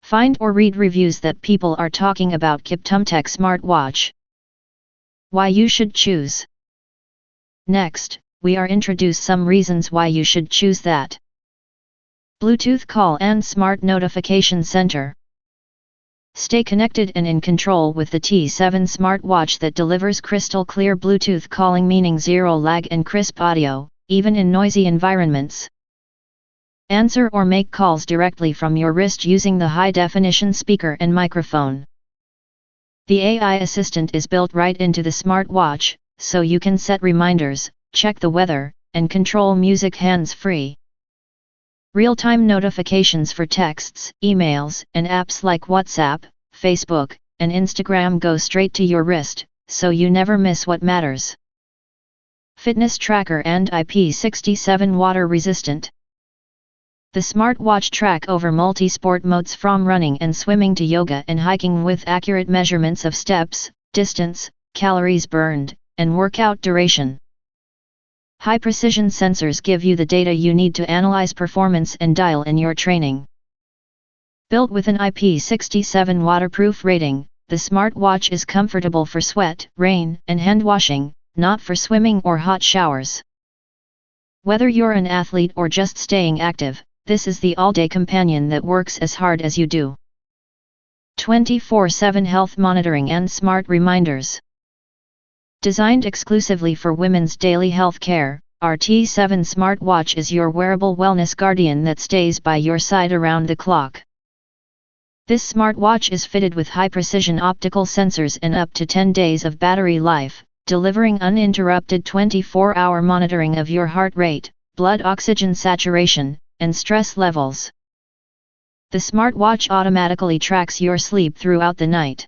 Find or read reviews that people are talking about KIPTUMTEK Smart Watch. Why you should choose. Next, we are introduce some reasons why you should choose that. Bluetooth call and smart notification center. Stay connected and in control with the T7 smartwatch that delivers crystal clear Bluetooth calling, meaning zero lag and crisp audio, even in noisy environments. Answer or make calls directly from your wrist using the high-definition speaker and microphone. The AI assistant is built right into the smartwatch, so you can set reminders, check the weather, and control music hands-free. Real-time notifications for texts, emails, and apps like WhatsApp, Facebook, and Instagram go straight to your wrist, so you never miss what matters. Fitness tracker and IP67 water resistant. The smartwatch track over multi-sport modes from running and swimming to yoga and hiking with accurate measurements of steps, distance, calories burned, and workout duration. High-precision sensors give you the data you need to analyze performance and dial in your training. Built with an IP67 waterproof rating, the smartwatch is comfortable for sweat, rain, and hand washing, not for swimming or hot showers. Whether you're an athlete or just staying active, this is the all-day companion that works as hard as you do. 24/7 health monitoring and smart reminders. Designed exclusively for women's daily health care, our T7 smartwatch is your wearable wellness guardian that stays by your side around the clock. This smartwatch is fitted with high-precision optical sensors and up to 10 days of battery life, delivering uninterrupted 24-hour monitoring of your heart rate, blood oxygen saturation, and stress levels. The smartwatch automatically tracks your sleep throughout the night.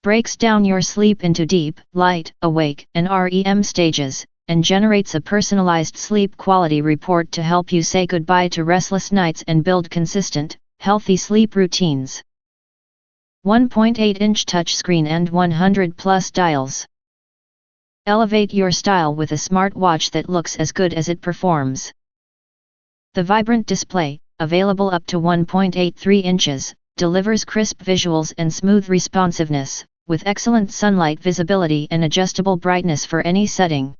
Breaks down your sleep into deep, light, awake, and REM stages, and generates a personalized sleep quality report to help you say goodbye to restless nights and build consistent, healthy sleep routines. 1.8-inch touchscreen and 100+ dials. Elevate your style with a smartwatch that looks as good as it performs. The vibrant display, available up to 1.83 inches, delivers crisp visuals and smooth responsiveness, with excellent sunlight visibility and adjustable brightness for any setting.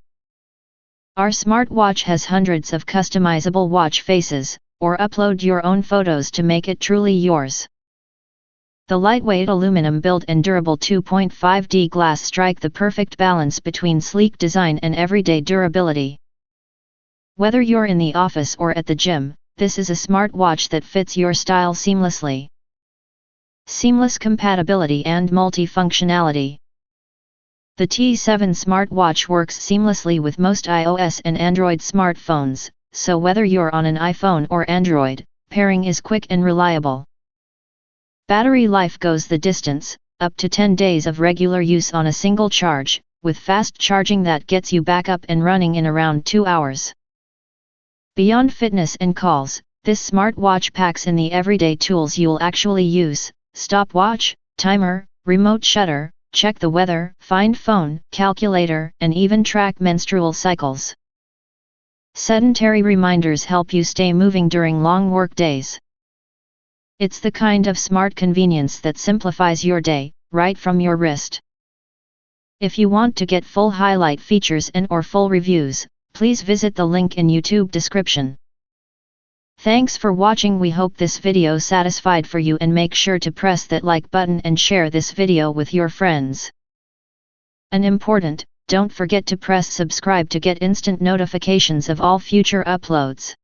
Our smartwatch has hundreds of customizable watch faces, or upload your own photos to make it truly yours. The lightweight aluminum build and durable 2.5D glass strike the perfect balance between sleek design and everyday durability. Whether you're in the office or at the gym, this is a smartwatch that fits your style seamlessly. Seamless compatibility and multifunctionality. The T7 smartwatch works seamlessly with most iOS and Android smartphones, so whether you're on an iPhone or Android, pairing is quick and reliable. Battery life goes the distance, up to 10 days of regular use on a single charge, with fast charging that gets you back up and running in around 2 hours. Beyond fitness and calls, this smartwatch packs in the everyday tools you'll actually use: stopwatch, timer, remote shutter, check the weather, find phone, calculator, and even track menstrual cycles. Sedentary reminders help you stay moving during long work days. It's the kind of smart convenience that simplifies your day, right from your wrist. If you want to get full highlight features and/or full reviews, please visit the link in YouTube description. Thanks for watching. We hope this video satisfied for you, and make sure to press that like button and share this video with your friends. And important, don't forget to press subscribe to get instant notifications of all future uploads.